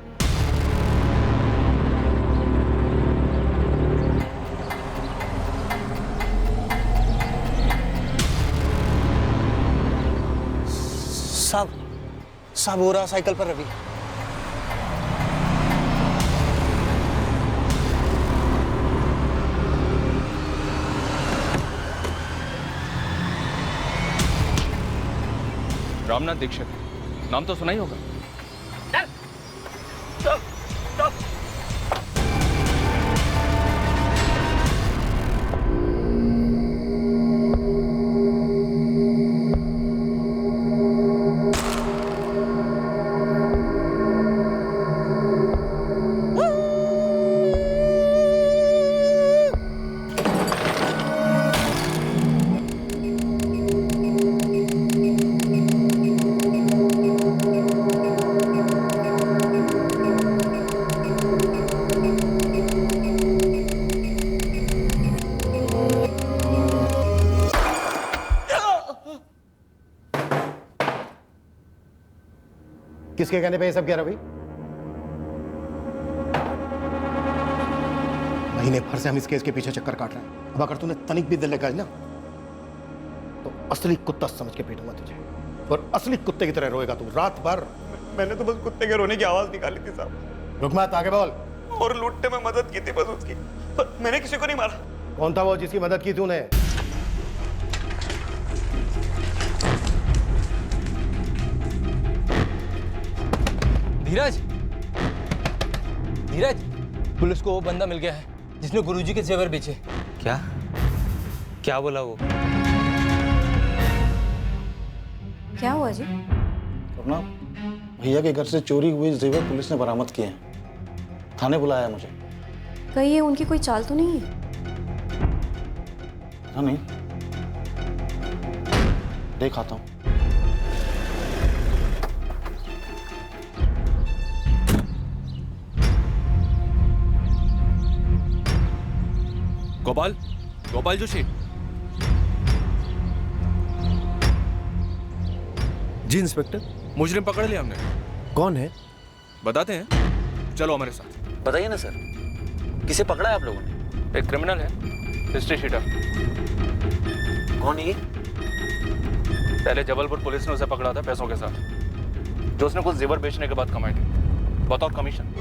साहब हो रहा साइकिल पर रवि। रामनाथ दीक्षित, नाम तो सुना ही होगा। किसके कहने पे ये सब किया रवि? महीने भर से हम इस केस के पीछे चक्कर काट रहे हैं। अब अगर तूने तनिक भी दिल लगाई ना, तो असली कुत्ता समझ के पीटूंगा तुझे, और असली कुत्ते की तरह रोएगा तू रात भर। मैंने तो बस कुत्ते के रोने की आवाज निकाली थी साहब। रुक मत, आगे बोल। और लूटने में मदद की थी बस उसकी, पर मैंने किसी को नहीं मारा। कौन था वो जिसकी मदद की तूने? धीरज, धीरज, पुलिस को वो बंदा मिल गया है जिसने गुरुजी के जेवर बेचे। क्या क्या बोला वो? क्या हुआ जी? अपना भैया के घर से चोरी हुए जेवर पुलिस ने बरामद किए हैं। थाने बुलाया है मुझे। कहीं ये उनकी कोई चाल तो नहीं है? हाँ नहीं, देख आता हूँ। गोपाल, गोपाल जोशी। जी इंस्पेक्टर। मुजरिम पकड़ लिया हमने। कौन है? बताते हैं, चलो हमारे साथ। बताइए ना सर, किसे पकड़ा है आप लोगों ने? एक क्रिमिनल है, हिस्ट्री शीटर। कौन है ये? पहले जबलपुर पुलिस ने उसे पकड़ा था पैसों के साथ, जो उसने कुछ जेवर बेचने के बाद कमाए थे बतौर कमीशन।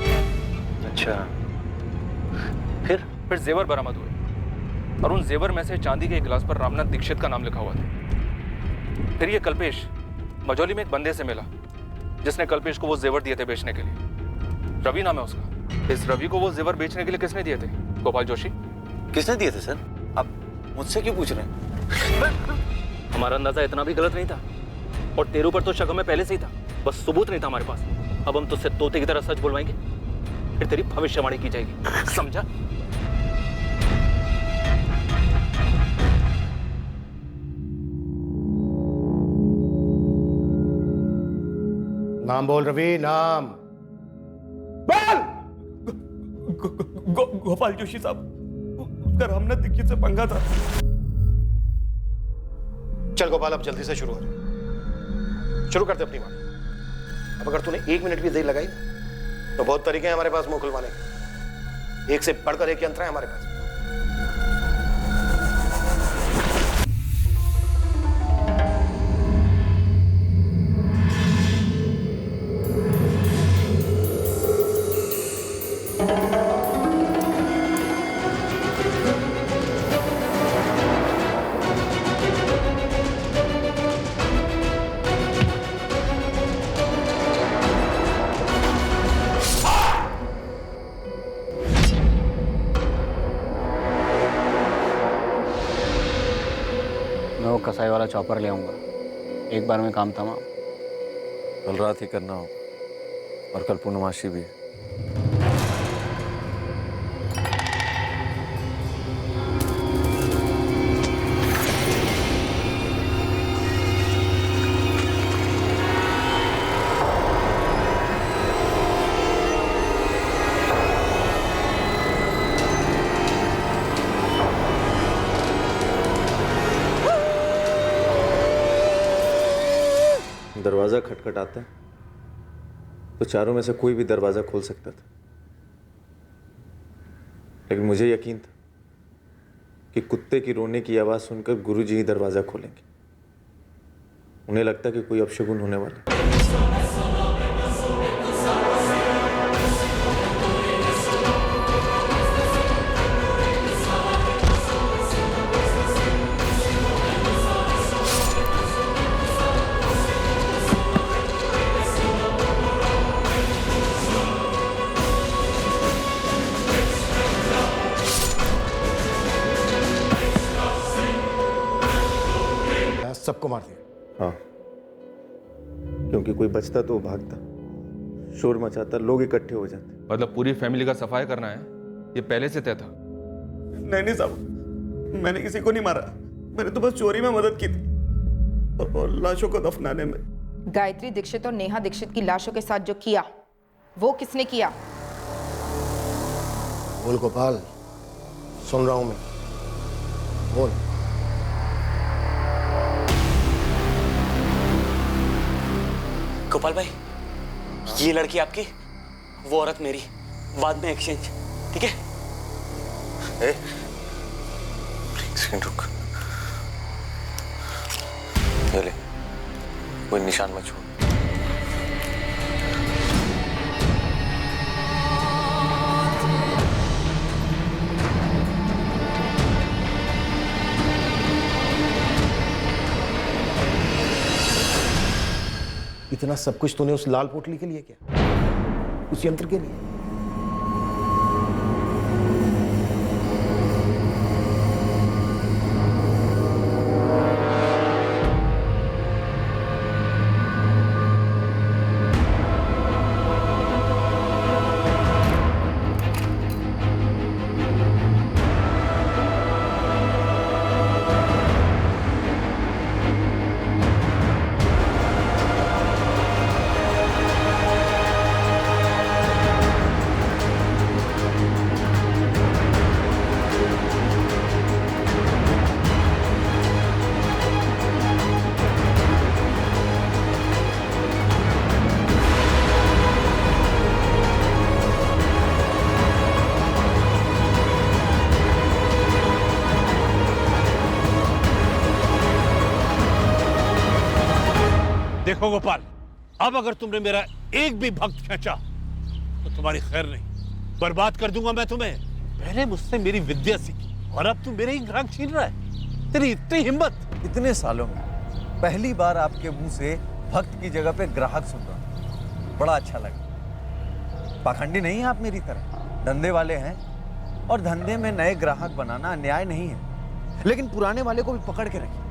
अच्छा, फिर जेवर बरामद हुए और उन जेवर में से चांदी के एक गिलास पर रामनाथ दीक्षित का नाम लिखा हुआ था। फिर ये कल्पेश मझौली में एक बंदे से मिला जिसने कल्पेश को वो जेवर दिए थे बेचने के लिए। रवि नाम है उसका। इस रवि को वो जेवर बेचने के लिए किसने दिए थे? गोपाल जोशी। किसने दिए थे सर? आप मुझसे क्यों पूछ रहे हैं? हमारा अंदाजा इतना भी गलत नहीं था, और तेरे ऊपर तो शक हमें पहले से ही था, बस सबूत नहीं था हमारे पास। अब हम तुझसे तोते की तरह सच बुलवाएंगे, फिर तेरी भविष्यवाणी की जाएगी, समझा? नाम बोल रवि, नाम बोल। गोपाल जोशी साहब, उसका रामनाथ दीक्षित से पंगा था। चल गोपाल, अब जल्दी से शुरू हो जाए। शुरू कर दे अपनी बात। अब अगर तूने 1 मिनट भी देर लगाई तो बहुत तरीके हैं हमारे पास मुंह खुलवाने के। एक से बढ़कर एक यंत्र है हमारे पास। वाला चॉपर ले आऊँगा, एक बार में काम तमाम। कल रात ही करना हो, और कल पूर्णमासी भी है। दरवाजा खटखटाता है तो चारों में से कोई भी दरवाजा खोल सकता था, लेकिन मुझे यकीन था कि कुत्ते की रोने की आवाज सुनकर गुरुजी ही दरवाजा खोलेंगे। उन्हें लगता कि कोई अपशगुन होने वाला है। सबको मार दिया। हाँ, क्योंकि कोई बचता तो वो भागता, शोर मचाता, लोग इकट्ठे हो जाते। मतलब पूरी फैमिली का सफाई करना है, ये पहले से तय था? नहीं साहब, मैंने किसी को नहीं मारा, मैंने तो बस चोरी में मदद की थी और लाशों को दफनाने में। गायत्री दीक्षित और नेहा दीक्षित की लाशों के साथ जो किया, वो किसने किया? बोल गोपाल, सुन रहा हूं मैं, बोल। गोपाल भाई, ये लड़की आपकी, वो औरत मेरी, बाद में एक्सचेंज, ठीक है? एक सेकंड रुक, ये ले, कोई निशान मत छोड़। इतना सब कुछ तूने उस लाल पोटली के लिए किया, उस यंत्र के लिए? देखो गोपाल, अब अगर तुमने मेरा एक भी भक्त खींचा तो तुम्हारी खैर नहीं, बर्बाद कर दूंगा मैं तुम्हें। पहले मुझसे मेरी विद्या सीखी और अब तुम मेरे ही ग्राहक छीन रहा है। तेरी इतनी हिम्मत! इतने सालों में पहली बार आपके मुंह से भक्त की जगह पे ग्राहक सुन रहा, बड़ा अच्छा लगा। पाखंडी नहीं है आप मेरी तरह, धंधे वाले हैं और धंधे में नए ग्राहक बनाना अन्याय नहीं है, लेकिन पुराने वाले को भी पकड़ के रखिए।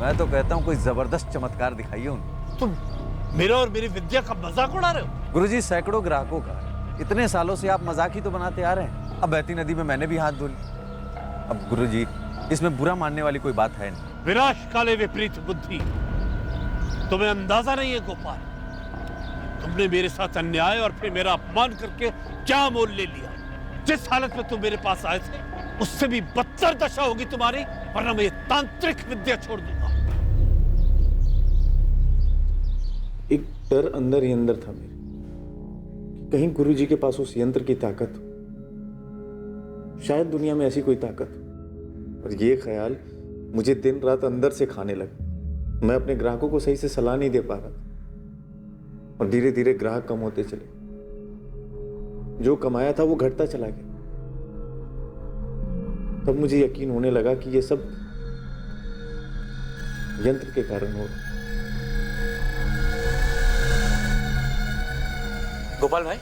मैं तो कहता हूं कोई जबरदस्त चमत्कार दिखाइए उन्हें। तुम मेरा और मेरी विद्या का मजाक उड़ा रहे हो? गुरुजी, सैकड़ों ग्राहकों का इतने सालों से आप मजाक ही तो बनाते आ रहे हैं। अब बहती नदी में मैंने भी हाथ धो लिया। अब गुरुजी, इसमें बुरा मानने वाली कोई बात है नहीं। विनाश काले विपरीत बुद्धि, तुम्हें अंदाजा नहीं है गोपाल, तुमने मेरे साथ अन्याय और फिर मेरा अपमान करके क्या मोल ले लिया। जिस हालत में तुम मेरे पास आए थे उससे भी बदतर दशा होगी तुम्हारी, वरना मैं ये तांत्रिक विद्या छोड़ दूंगा। एक डर अंदर ही अंदर था मेरे, कहीं गुरुजी के पास उस यंत्र की ताकत हो, शायद दुनिया में ऐसी कोई ताकत हो। और ये ख्याल मुझे दिन रात अंदर से खाने लगा। मैं अपने ग्राहकों को सही से सलाह नहीं दे पा रहा था और धीरे धीरे ग्राहक कम होते चले। जो कमाया था वो घटता चला गया। तब मुझे यकीन होने लगा कि ये सब यंत्र के कारण हो रहा। गोपाल भाई,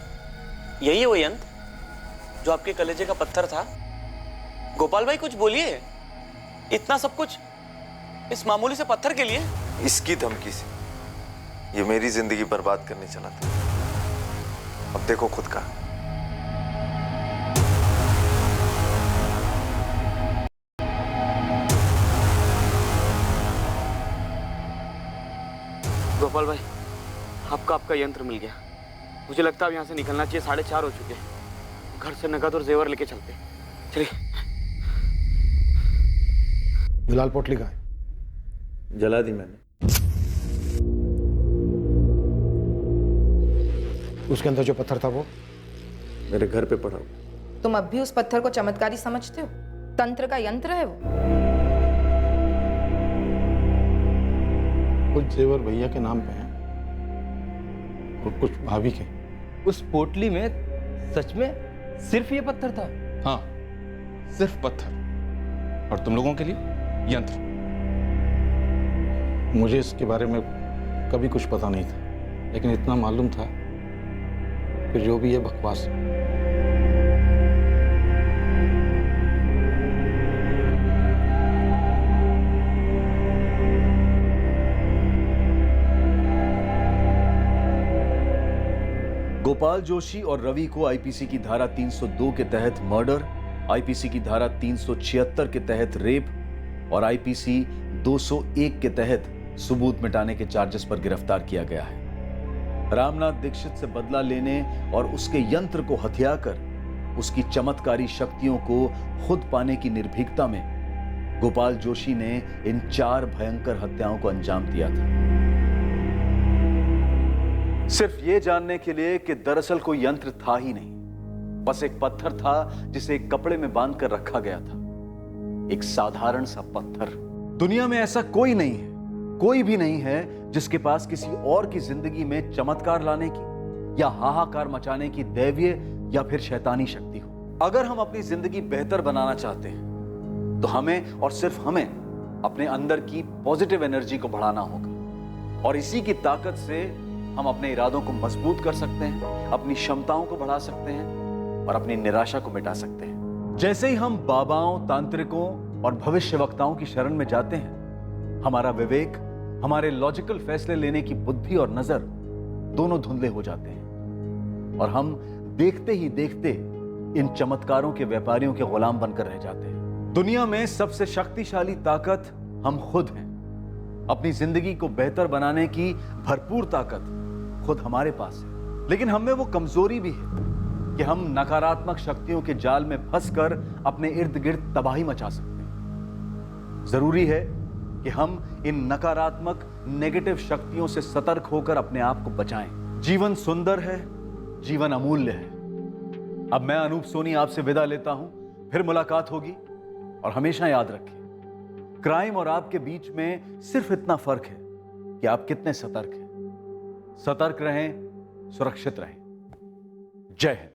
यही है वो यंत्र जो आपके कलेजे का पत्थर था? गोपाल भाई कुछ बोलिए, इतना सब कुछ इस मामूली से पत्थर के लिए? इसकी धमकी से ये मेरी जिंदगी बर्बाद करने चला था। अब देखो खुद का। गोपाल भाई, आपका यंत्र मिल गया। मुझे लगता है अब यहाँ से निकलना चाहिए। 4:30 हो चुके हैं। घर से नकद और जेवर लेके चलते। चलिए। लाल पोटली कहाँ है? जला दी मैंने। उसके अंदर जो पत्थर था वो मेरे घर पे पड़ा। तुम अब भी उस पत्थर को चमत्कारी समझते हो? तंत्र का यंत्र है वो। कुछ जेवर भैया के नाम पे हैं और कुछ भाभी के। उस पोटली में सच में सिर्फ ये पत्थर था? हाँ, सिर्फ पत्थर। और तुम लोगों के लिए यंत्र। मुझे इसके बारे में कभी कुछ पता नहीं था, लेकिन इतना मालूम था कि जो भी ये बकवास है। गोपाल जोशी और रवि को आईपीसी की धारा 302 के तहत मर्डर, आईपीसी की धारा 376 के तहत रेप और आईपीसी 201 के तहत सबूत मिटाने के चार्जेस पर गिरफ्तार किया गया है। रामनाथ दीक्षित से बदला लेने और उसके यंत्र को हथियाकर उसकी चमत्कारी शक्तियों को खुद पाने की निर्भीकता में गोपाल जोशी ने इन 4 भयंकर हत्याओं को अंजाम दिया था। सिर्फ ये जानने के लिए कि दरअसल कोई यंत्र था ही नहीं, बस एक पत्थर था जिसे एक कपड़े में बांधकर रखा गया था। एक साधारण सा पत्थर। दुनिया में ऐसा कोई नहीं है, कोई भी नहीं है जिसके पास किसी और की जिंदगी में चमत्कार लाने की या हाहाकार मचाने की दैवीय या फिर शैतानी शक्ति हो। अगर हम अपनी जिंदगी बेहतर बनाना चाहते हैं तो हमें और सिर्फ हमें अपने अंदर की पॉजिटिव एनर्जी को बढ़ाना होगा, और इसी की ताकत से हम अपने इरादों को मजबूत कर सकते हैं, अपनी क्षमताओं को बढ़ा सकते हैं और अपनी निराशा को मिटा सकते हैं। जैसे ही हम बाबाओं, तांत्रिकों और भविष्यवक्ताओं की शरण में जाते हैं, हमारा विवेक, हमारे लॉजिकल फैसले लेने की बुद्धि और नजर दोनों धुंधले हो जाते हैं और हम देखते ही देखते इन चमत्कारों के व्यापारियों के गुलाम बनकर रह जाते हैं। दुनिया में सबसे शक्तिशाली ताकत हम खुद हैं। अपनी जिंदगी को बेहतर बनाने की भरपूर ताकत खुद हमारे पास है, लेकिन हम में वो कमजोरी भी है कि हम नकारात्मक शक्तियों के जाल में फंसकर अपने इर्द गिर्द तबाही मचा सकते हैं। जरूरी है कि हम इन नकारात्मक नेगेटिव शक्तियों से सतर्क होकर अपने आप को बचाएं। जीवन सुंदर है, जीवन अमूल्य है। अब मैं अनूप सोनी आपसे विदा लेता हूं, फिर मुलाकात होगी। और हमेशा याद रखें, क्राइम और आपके बीच में सिर्फ इतना फर्क है कि आप कितने सतर्क हैं। सतर्क रहें, सुरक्षित रहें। जय हिंद।